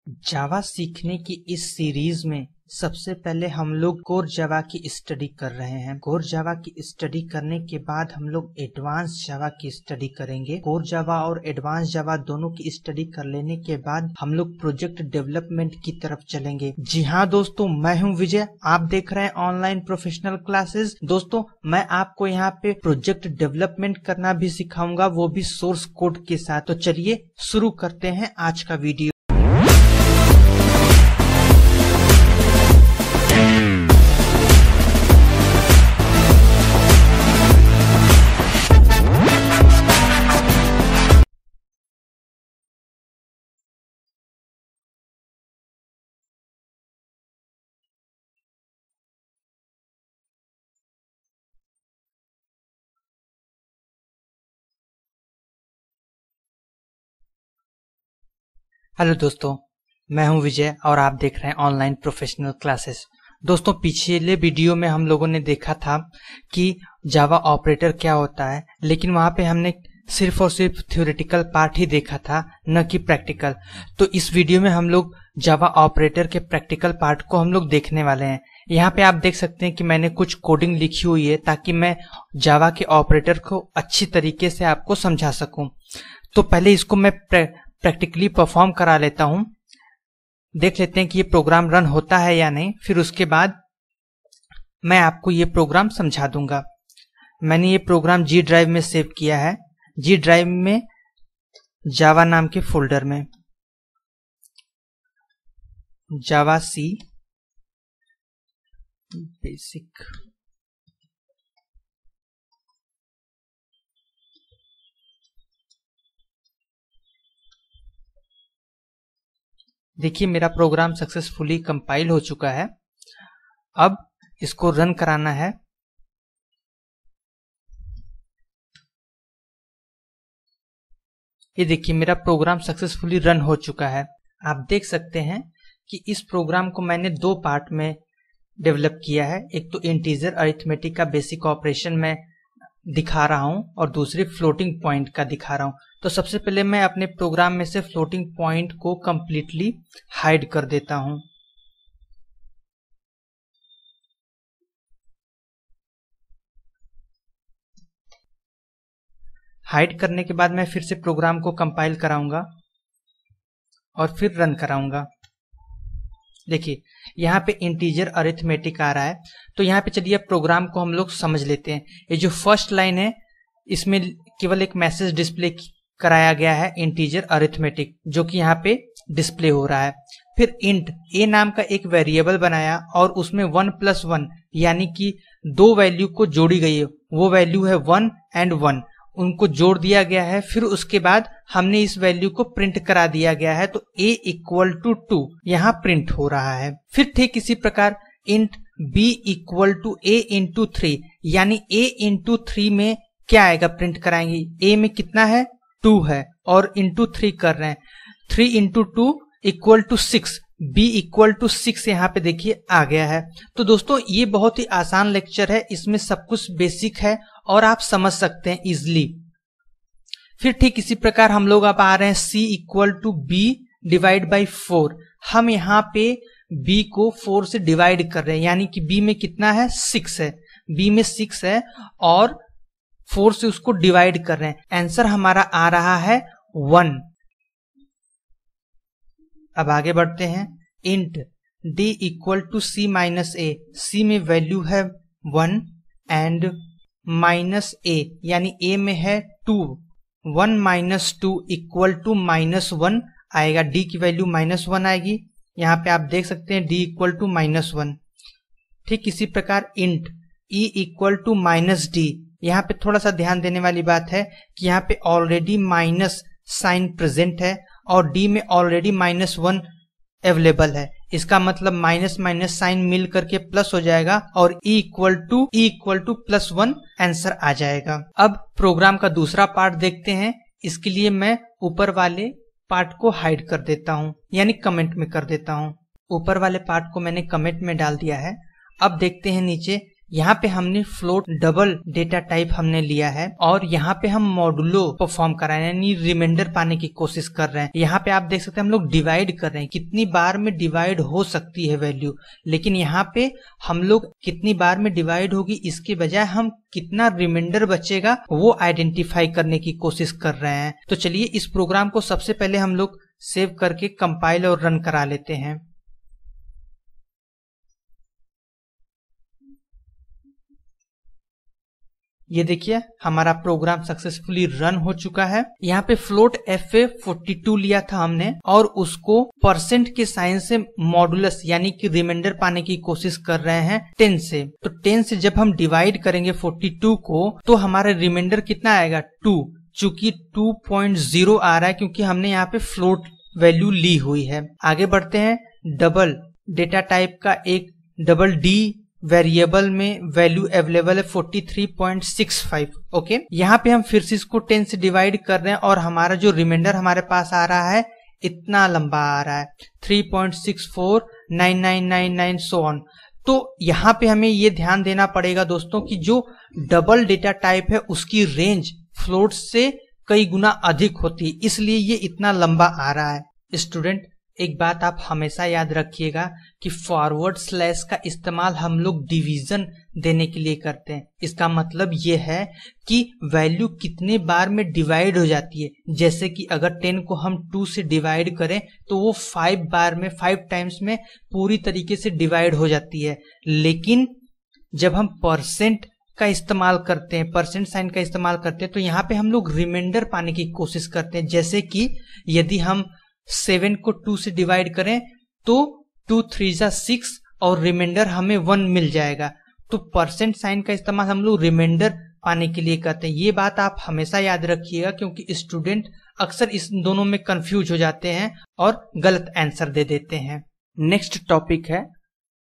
जावा सीखने की इस सीरीज में सबसे पहले हम लोग कोर जावा की स्टडी कर रहे हैं। कोर जावा की स्टडी करने के बाद हम लोग एडवांस जावा की स्टडी करेंगे। कोर जावा और एडवांस जावा दोनों की स्टडी कर लेने के बाद हम लोग प्रोजेक्ट डेवलपमेंट की तरफ चलेंगे। जी हाँ दोस्तों, मैं हूँ विजय, आप देख रहे हैं ऑनलाइन प्रोफेशनल क्लासेस। दोस्तों, मैं आपको यहाँ पे प्रोजेक्ट डेवलपमेंट करना भी सिखाऊंगा, वो भी सोर्स कोड के साथ। तो चलिए शुरू करते हैं आज का वीडियो। हेलो दोस्तों, मैं हूं विजय और आप देख रहे हैं ऑनलाइन प्रोफेशनल क्लासेस। दोस्तों, पिछले वीडियो में हम लोगों ने देखा था कि जावा ऑपरेटर क्या होता है, लेकिन वहां पे हमने सिर्फ और सिर्फ थ्योरेटिकल पार्ट ही देखा था, न कि प्रैक्टिकल। तो इस वीडियो में हम लोग जावा ऑपरेटर के प्रैक्टिकल पार्ट को हम लोग देखने वाले हैं। यहाँ पे आप देख सकते हैं कि मैंने कुछ कोडिंग लिखी हुई है ताकि मैं जावा के ऑपरेटर को अच्छी तरीके से आपको समझा सकूं। तो पहले इसको मैं प्रैक्टिकली परफॉर्म करा लेता हूं, देख लेते हैं कि ये प्रोग्राम रन होता है या नहीं। फिर उसके बाद मैं आपको ये प्रोग्राम समझा दूंगा। मैंने ये प्रोग्राम जी ड्राइव में सेव किया है, जी ड्राइव में जावा नाम के फोल्डर में, जावा सी बेसिक। देखिए, मेरा प्रोग्राम सक्सेसफुली कंपाइल हो चुका है। अब इसको रन कराना है। ये देखिए, मेरा प्रोग्राम सक्सेसफुली रन हो चुका है। आप देख सकते हैं कि इस प्रोग्राम को मैंने दो पार्ट में डेवलप किया है। एक तो इंटीजर अरिथमेटिक का बेसिक ऑपरेशन में दिखा रहा हूं और दूसरी फ्लोटिंग पॉइंट का दिखा रहा हूं। तो सबसे पहले मैं अपने प्रोग्राम में से फ्लोटिंग पॉइंट को कंप्लीटली हाइड कर देता हूं। हाइड करने के बाद मैं फिर से प्रोग्राम को कंपाइल कराऊंगा और फिर रन कराऊंगा। देखिए, यहाँ पे इंटीजर अरिथमेटिक आ रहा है। तो यहाँ पे चलिए प्रोग्राम को हम लोग समझ लेते हैं। ये जो फर्स्ट लाइन है, इसमें केवल एक मैसेज डिस्प्ले कराया गया है, इंटीजर अरिथमेटिक, जो कि यहाँ पे डिस्प्ले हो रहा है। फिर इंट ए नाम का एक वेरिएबल बनाया और उसमें 1+1 यानी कि दो वैल्यू को जोड़ी गई है। वो वैल्यू है 1 और 1, उनको जोड़ दिया गया है। फिर उसके बाद हमने इस वैल्यू को प्रिंट करा दिया गया है। तो a = 2 यहाँ प्रिंट हो रहा है। फिर ठीक इसी प्रकार इंट b = a × 3 यानी a × 3 में क्या आएगा प्रिंट कराएंगे। a में कितना है, 2 है, और × 3 कर रहे हैं। 3 × 2 = 6, b = 6 यहाँ पे देखिए आ गया है। तो दोस्तों, ये बहुत ही आसान लेक्चर है, इसमें सब कुछ बेसिक है और आप समझ सकते हैं इजिली। फिर ठीक इसी प्रकार हम लोग अब आ रहे हैं c = b / 4। हम यहाँ पे b को 4 से डिवाइड कर रहे हैं, यानी कि b में कितना है, 6 है। b में 6 है और 4 से उसको डिवाइड कर रहे हैं। आंसर हमारा आ रहा है 1। अब आगे बढ़ते हैं। Int d = c - a, c में वैल्यू है 1 एंड -a यानी a में है 2। 1 - 2 = -1 आएगा, d की वैल्यू -1 आएगी। यहाँ पे आप देख सकते हैं d = -1। ठीक इसी प्रकार इंट e = -d, यहाँ पे थोड़ा सा ध्यान देने वाली बात है कि यहाँ पे ऑलरेडी माइनस साइन प्रेजेंट है और d में ऑलरेडी -1 अवेलेबल है। इसका मतलब माइनस माइनस साइन मिल करके प्लस हो जाएगा और e = +1 आंसर आ जाएगा। अब प्रोग्राम का दूसरा पार्ट देखते हैं। इसके लिए मैं ऊपर वाले पार्ट को हाइड कर देता हूं, यानी कमेंट में कर देता हूं। ऊपर वाले पार्ट को मैंने कमेंट में डाल दिया है। अब देखते हैं नीचे, यहाँ पे हमने फ्लोट डबल डेटा टाइप हमने लिया है और यहाँ पे हम मॉडुलो परफॉर्म कर रहे हैं, यानी रिमाइंडर पाने की कोशिश कर रहे हैं। यहाँ पे आप देख सकते हैं हम लोग डिवाइड कर रहे हैं, कितनी बार में डिवाइड हो सकती है वैल्यू, लेकिन यहाँ पे हम लोग कितनी बार में डिवाइड होगी इसके बजाय हम कितना रिमाइंडर बचेगा वो आइडेंटिफाई करने की कोशिश कर रहे हैं। तो चलिए इस प्रोग्राम को सबसे पहले हम लोग सेव करके कंपाइल और रन करा लेते हैं। ये देखिए हमारा प्रोग्राम सक्सेसफुली रन हो चुका है। यहाँ पे फ्लोट FA42 लिया था हमने और उसको परसेंट के साइन से मॉडुलस यानी कि रिमाइंडर पाने की कोशिश कर रहे हैं 10 से। तो 10 से जब हम डिवाइड करेंगे 42 को तो हमारा रिमाइंडर कितना आएगा 2, चूंकि 2.0 आ रहा है क्योंकि हमने यहाँ पे फ्लोट वैल्यू ली हुई है। आगे बढ़ते हैं, डबल डेटा टाइप का एक डबल डी वेरिएबल में वैल्यू अवेलेबल है 43.65। ओके, यहाँ पे हम फिर से इसको 10 से डिवाइड कर रहे हैं और हमारा जो रिमाइंडर हमारे पास आ रहा है इतना लंबा आ रहा है 3.649999 सो ऑन। तो यहाँ पे हमें ये ध्यान देना पड़ेगा दोस्तों कि जो डबल डेटा टाइप है उसकी रेंज फ्लोट से कई गुना अधिक होती है, इसलिए ये इतना लंबा आ रहा है। स्टूडेंट एक बात आप हमेशा याद रखिएगा कि फॉरवर्ड स्लैश का इस्तेमाल हम लोग डिवीजन देने के लिए करते हैं। इसका मतलब ये है कि वैल्यू कितने बार में डिवाइड हो जाती है। जैसे कि अगर 10 को हम 2 से डिवाइड करें तो वो 5 बार में 5 टाइम्स में पूरी तरीके से डिवाइड हो जाती है। लेकिन जब हम परसेंट का इस्तेमाल करते हैं, परसेंट साइन का इस्तेमाल करते हैं, तो यहाँ पे हम लोग रिमाइंडर पाने की कोशिश करते हैं। जैसे कि यदि हम 7 को 2 से डिवाइड करें तो 2 3 6 और रिमाइंडर हमें 1 मिल जाएगा। तो परसेंट साइन का इस्तेमाल हम लोग रिमाइंडर पाने के लिए करते हैं। ये बात आप हमेशा याद रखिएगा क्योंकि स्टूडेंट अक्सर इस दोनों में कंफ्यूज हो जाते हैं और गलत आंसर दे देते हैं। नेक्स्ट टॉपिक है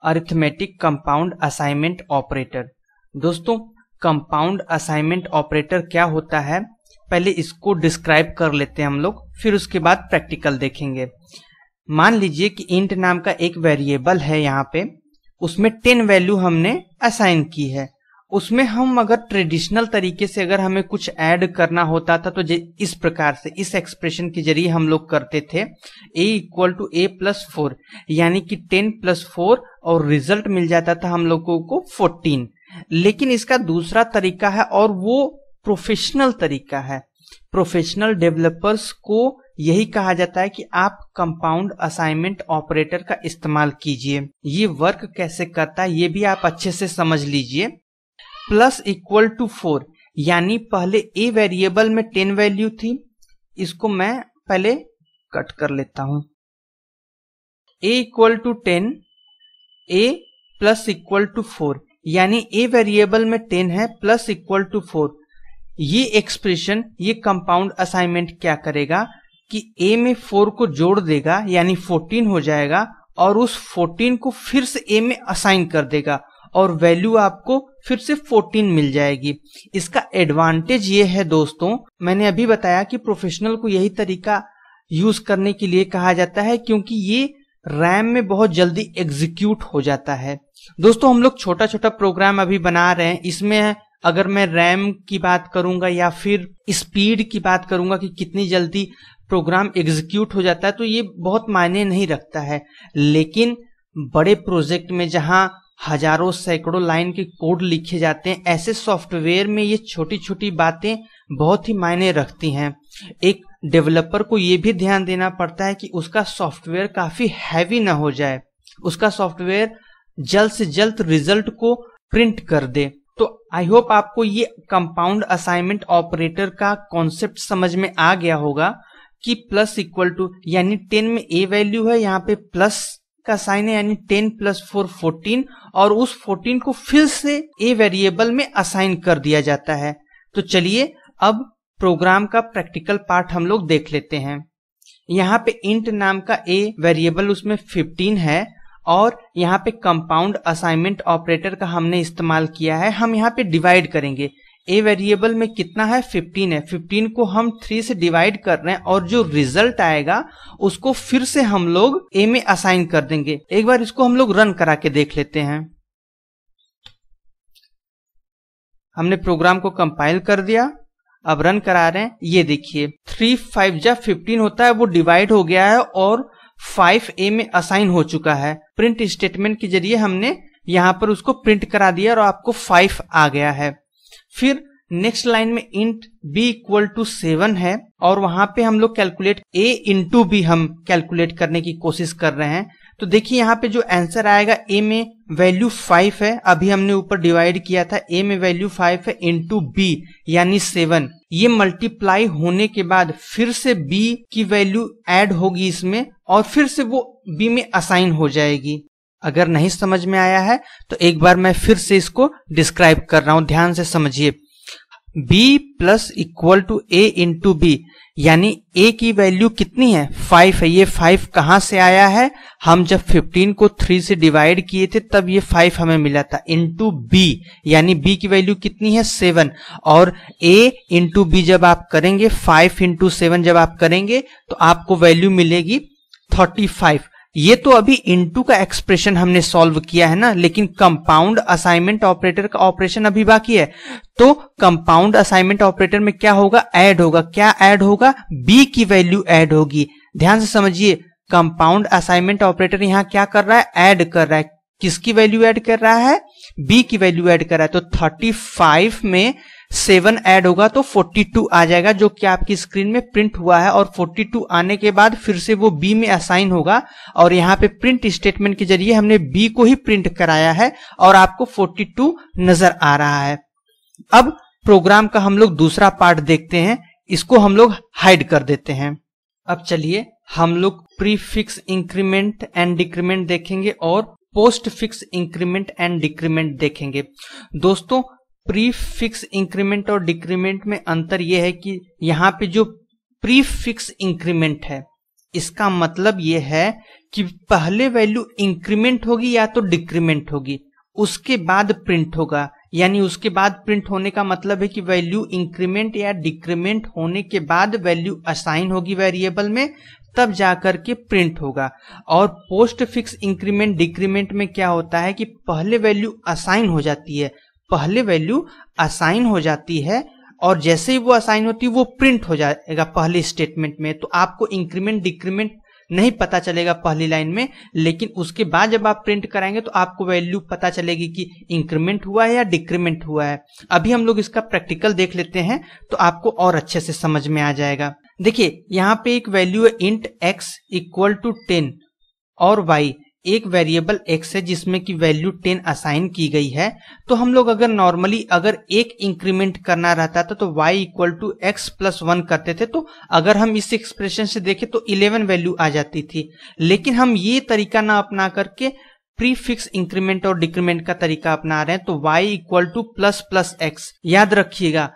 अरिथमेटिक कंपाउंड असाइनमेंट ऑपरेटर। दोस्तों कंपाउंड असाइनमेंट ऑपरेटर क्या होता है पहले इसको डिस्क्राइब कर लेते हैं हम लोग, फिर उसके बाद प्रैक्टिकल देखेंगे। मान लीजिए कि इंट नाम का एक वेरिएबल है, यहाँ पे उसमें 10 वैल्यू हमने असाइन की है। उसमें हम अगर ट्रेडिशनल तरीके से अगर हमें कुछ ऐड करना होता था तो इस प्रकार से इस एक्सप्रेशन के जरिए हम लोग करते थे a = a+4, यानी कि 10 + 4 और रिजल्ट मिल जाता था हम लोगों को 14। लेकिन इसका दूसरा तरीका है और वो प्रोफेशनल तरीका है। प्रोफेशनल डेवलपर्स को यही कहा जाता है कि आप कंपाउंड असाइनमेंट ऑपरेटर का इस्तेमाल कीजिए। ये वर्क कैसे करता है ये भी आप अच्छे से समझ लीजिए। +=4 यानी पहले a वेरिएबल में 10 वैल्यू थी, इसको मैं पहले कट कर लेता हूं। a = 10, a += 4 यानी a वेरिएबल में 10 है += 4। ये एक्सप्रेशन ये कंपाउंड असाइनमेंट क्या करेगा कि a में 4 को जोड़ देगा यानी 14 हो जाएगा और उस 14 को फिर से a में असाइन कर देगा और वैल्यू आपको फिर से 14 मिल जाएगी। इसका एडवांटेज ये है दोस्तों, मैंने अभी बताया कि प्रोफेशनल को यही तरीका यूज करने के लिए कहा जाता है क्योंकि ये रैम में बहुत जल्दी एग्जीक्यूट हो जाता है। दोस्तों हम लोग छोटा छोटा प्रोग्राम अभी बना रहे हैं, इसमें अगर मैं रैम की बात करूंगा या फिर स्पीड की बात करूंगा कि कितनी जल्दी प्रोग्राम एग्जीक्यूट हो जाता है तो ये बहुत मायने नहीं रखता है। लेकिन बड़े प्रोजेक्ट में जहां हजारों सैकड़ों लाइन के कोड लिखे जाते हैं, ऐसे सॉफ्टवेयर में ये छोटी छोटी बातें बहुत ही मायने रखती हैं। एक डेवलपर को ये भी ध्यान देना पड़ता है कि उसका सॉफ्टवेयर काफी हैवी ना हो जाए, उसका सॉफ्टवेयर जल्द से जल्द रिजल्ट को प्रिंट कर दे। तो आई होप आपको ये कंपाउंड असाइनमेंट ऑपरेटर का कॉन्सेप्ट समझ में आ गया होगा कि += यानी 10 में a वैल्यू है, यहाँ पे प्लस का साइन है यानी 10 + 4 14 और उस 14 को फिर से a वेरिएबल में असाइन कर दिया जाता है। तो चलिए अब प्रोग्राम का प्रैक्टिकल पार्ट हम लोग देख लेते हैं। यहाँ पे इंट नाम का a वेरिएबल उसमें 15 है और यहाँ पे कंपाउंड असाइनमेंट ऑपरेटर का हमने इस्तेमाल किया है। हम यहाँ पे डिवाइड करेंगे, a वेरिएबल में कितना है 15 है, 15 को हम 3 से डिवाइड कर रहे हैं और जो रिजल्ट आएगा उसको फिर से हम लोग a में असाइन कर देंगे। एक बार इसको हम लोग रन करा के देख लेते हैं। हमने प्रोग्राम को कंपाइल कर दिया, अब रन करा रहे हैं। ये देखिए 3 5 जा 15 होता है, वो डिवाइड हो गया है और 5a में असाइन हो चुका है। प्रिंट स्टेटमेंट के जरिए हमने यहां पर उसको प्रिंट करा दिया और आपको 5 आ गया है। फिर नेक्स्ट लाइन में इंट b इक्वल टू 7 है और वहां पे हम लोग कैलकुलेट a इंटू b हम कैलकुलेट करने की कोशिश कर रहे हैं। तो देखिए यहाँ पे जो आंसर आएगा a में वैल्यू 5 है, अभी हमने ऊपर डिवाइड किया था, a में वैल्यू 5 है इंटू b यानी 7। ये मल्टीप्लाई होने के बाद फिर से b की वैल्यू ऐड होगी इसमें और फिर से वो b में असाइन हो जाएगी। अगर नहीं समझ में आया है तो एक बार मैं फिर से इसको डिस्क्राइब कर रहा हूं, ध्यान से समझिए। b plus equal to a into b यानी a की वैल्यू कितनी है 5 है। ये 5 कहां से आया है, हम जब 15 को 3 से डिवाइड किए थे तब ये 5 हमें मिला था, इंटू b यानी b की वैल्यू कितनी है 7 और a इंटू b जब आप करेंगे 5 इंटू 7 जब आप करेंगे तो आपको वैल्यू मिलेगी 35। ये तो अभी इनटू का एक्सप्रेशन हमने सॉल्व किया है ना, लेकिन कंपाउंड असाइनमेंट ऑपरेटर का ऑपरेशन अभी बाकी है। तो कंपाउंड असाइनमेंट ऑपरेटर में क्या होगा, ऐड होगा। क्या ऐड होगा, b की वैल्यू ऐड होगी। ध्यान से समझिए, कंपाउंड असाइनमेंट ऑपरेटर यहां क्या कर रहा है, ऐड कर रहा है। किसकी वैल्यू ऐड कर रहा है, b की वैल्यू ऐड कर रहा है। तो 35 में 7 ऐड होगा तो 42 आ जाएगा, जो कि आपकी स्क्रीन में प्रिंट हुआ है। और 42 आने के बाद फिर से वो b में असाइन होगा और यहाँ पे प्रिंट स्टेटमेंट के जरिए हमने b को ही प्रिंट कराया है और आपको 42 नजर आ रहा है। अब प्रोग्राम का हम लोग दूसरा पार्ट देखते हैं, इसको हम लोग हाइड कर देते हैं। अब चलिए हम लोग प्रीफिक्स इंक्रीमेंट एंड डिक्रीमेंट देखेंगे और post fix increment and decrement देखेंगे। दोस्तों, प्रीफिक्स इंक्रीमेंट और डिक्रीमेंट में अंतर यह है कि यहाँ पे जो प्रीफिक्स इंक्रीमेंट है इसका मतलब यह है कि पहले वैल्यू इंक्रीमेंट होगी या तो डिक्रीमेंट होगी, उसके बाद प्रिंट होगा। यानी उसके बाद प्रिंट होने का मतलब है कि वैल्यू इंक्रीमेंट या डिक्रीमेंट होने के बाद वैल्यू असाइन होगी वेरिएबल में, तब जाकर के प्रिंट होगा। और पोस्ट फिक्स इंक्रीमेंट डिक्रीमेंट में क्या होता है कि पहले वैल्यू असाइन हो जाती है, पहले वैल्यू असाइन हो जाती है और जैसे ही वो असाइन होती है वो प्रिंट हो जाएगा पहले स्टेटमेंट में। तो आपको इंक्रीमेंट डिक्रीमेंट नहीं पता चलेगा पहली लाइन में, लेकिन उसके बाद जब आप प्रिंट कराएंगे तो आपको वैल्यू पता चलेगी कि इंक्रीमेंट हुआ है या डिक्रीमेंट हुआ है। अभी हम लोग इसका प्रैक्टिकल देख लेते हैं तो आपको और अच्छे से समझ में आ जाएगा। देखिए यहाँ पे एक वैल्यू है इंट x इक्वल टू 10 और y एक वेरिएबल x है जिसमें की वैल्यू 10 असाइन की गई है। तो हम लोग अगर नॉर्मली अगर एक इंक्रीमेंट करना रहता था तो y equal to x plus 1 करते थे, तो अगर हम इस एक्सप्रेशन से देखें तो 11 वैल्यू आ जाती थी। लेकिन हम ये तरीका ना अपना करके प्रीफिक्स इंक्रीमेंट और डिक्रीमेंट का तरीका अपना रहे हैं। तो y equal two plus plus x, याद रखिएगा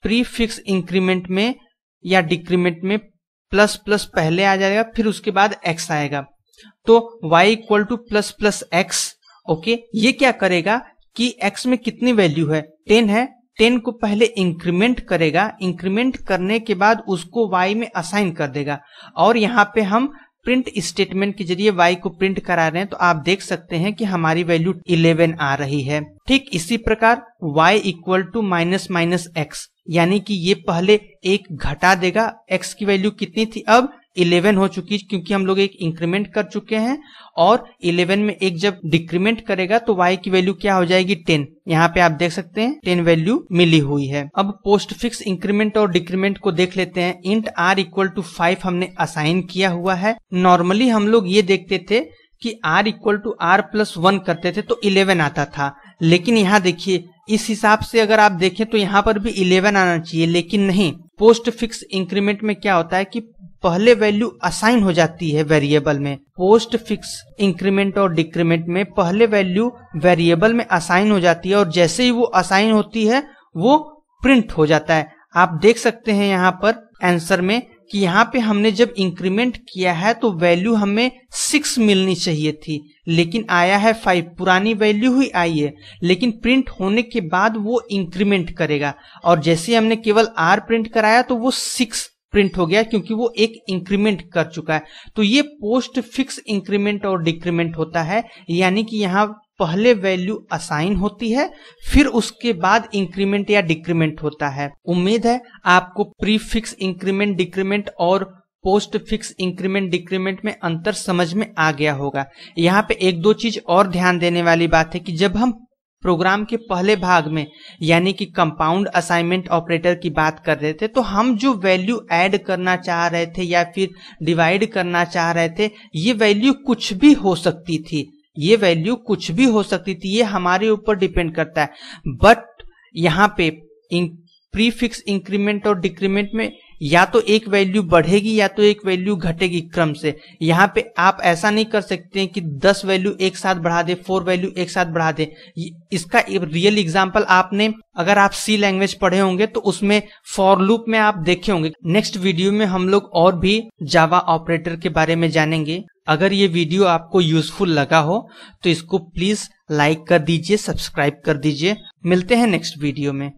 प्रीफिक्स इंक्रीमेंट में या डिक्रीमेंट में प्लस प्लस पहले आ जाएगा, फिर उसके बाद x आएगा। तो y equal two plus plus x, okay. ये क्या करेगा कि x में कितनी वैल्यू है, 10 है, 10 को पहले इंक्रीमेंट करेगा, इंक्रीमेंट करने के बाद उसको y में असाइन कर देगा। और यहाँ पे हम प्रिंट स्टेटमेंट के जरिए y को प्रिंट करा रहे हैं, तो आप देख सकते हैं कि हमारी वैल्यू 11 आ रही है। ठीक इसी प्रकार y equal to minus minus x, यानी कि ये पहले एक घटा देगा, x की वैल्यू कितनी थी, अब 11 हो चुकी, क्योंकि हम लोग एक इंक्रीमेंट कर चुके हैं। और 11 में एक जब डिक्रीमेंट करेगा तो y की वैल्यू क्या हो जाएगी 10। यहाँ पे आप देख सकते हैं 10 वैल्यू मिली हुई है। अब पोस्ट फिक्स इंक्रीमेंट और डिक्रीमेंट को देख लेते हैं। इंट r इक्वल टू 5 हमने असाइन किया हुआ है। नॉर्मली हम लोग ये देखते थे कि r equal to r plus 1 करते थे तो 11 आता था, लेकिन यहाँ देखिए इस हिसाब से अगर आप देखें तो यहाँ पर भी 11 आना चाहिए, लेकिन नहीं। पोस्ट फिक्स इंक्रीमेंट में क्या होता है कि पहले वैल्यू असाइन हो जाती है वेरिएबल में। पोस्ट फिक्स इंक्रीमेंट और डिक्रीमेंट में पहले वैल्यू वेरिएबल में असाइन हो जाती है और जैसे ही वो असाइन होती है वो प्रिंट हो जाता है। आप देख सकते हैं यहाँ पर आंसर में कि यहाँ पे हमने जब इंक्रीमेंट किया है तो वैल्यू हमें 6 मिलनी चाहिए थी, लेकिन आया है 5, पुरानी वैल्यू ही आई है। लेकिन प्रिंट होने के बाद वो इंक्रीमेंट करेगा और जैसे हमने केवल r प्रिंट कराया तो वो 6 प्रिंट हो गया, क्योंकि वो एक इंक्रीमेंट कर चुका है। तो ये पोस्ट फिक्स इंक्रीमेंट और डिक्रीमेंट होता है, यानी कि यहाँ पहले वैल्यू असाइन होती है, फिर उसके बाद इंक्रीमेंट या डिक्रीमेंट होता है। उम्मीद है आपको प्रीफिक्स इंक्रीमेंट डिक्रीमेंट और पोस्ट फिक्स इंक्रीमेंट डिक्रीमेंट में अंतर समझ में आ गया होगा। यहाँ पे एक दो चीज और ध्यान देने वाली बात है कि जब हम प्रोग्राम के पहले भाग में यानी कि कंपाउंड असाइनमेंट ऑपरेटर की बात कर रहे थे, तो हम जो वैल्यू ऐड करना चाह रहे थे या फिर डिवाइड करना चाह रहे थे, ये वैल्यू कुछ भी हो सकती थी, ये वैल्यू कुछ भी हो सकती थी, ये हमारे ऊपर डिपेंड करता है। बट यहाँ पे प्रीफिक्स इंक्रीमेंट और डिक्रीमेंट में या तो एक वैल्यू बढ़ेगी या तो एक वैल्यू घटेगी क्रम से। यहाँ पे आप ऐसा नहीं कर सकते हैं कि 10 वैल्यू एक साथ बढ़ा दे, 4 वैल्यू एक साथ बढ़ा दे। इसका रियल एग्जांपल आपने अगर आप सी लैंग्वेज पढ़े होंगे तो उसमें फॉर लूप में आप देखे होंगे। नेक्स्ट वीडियो में हम लोग और भी जावा ऑपरेटर के बारे में जानेंगे। अगर ये वीडियो आपको यूजफुल लगा हो तो इसको प्लीज लाइक कर दीजिए, सब्सक्राइब कर दीजिए। मिलते हैं नेक्स्ट वीडियो में।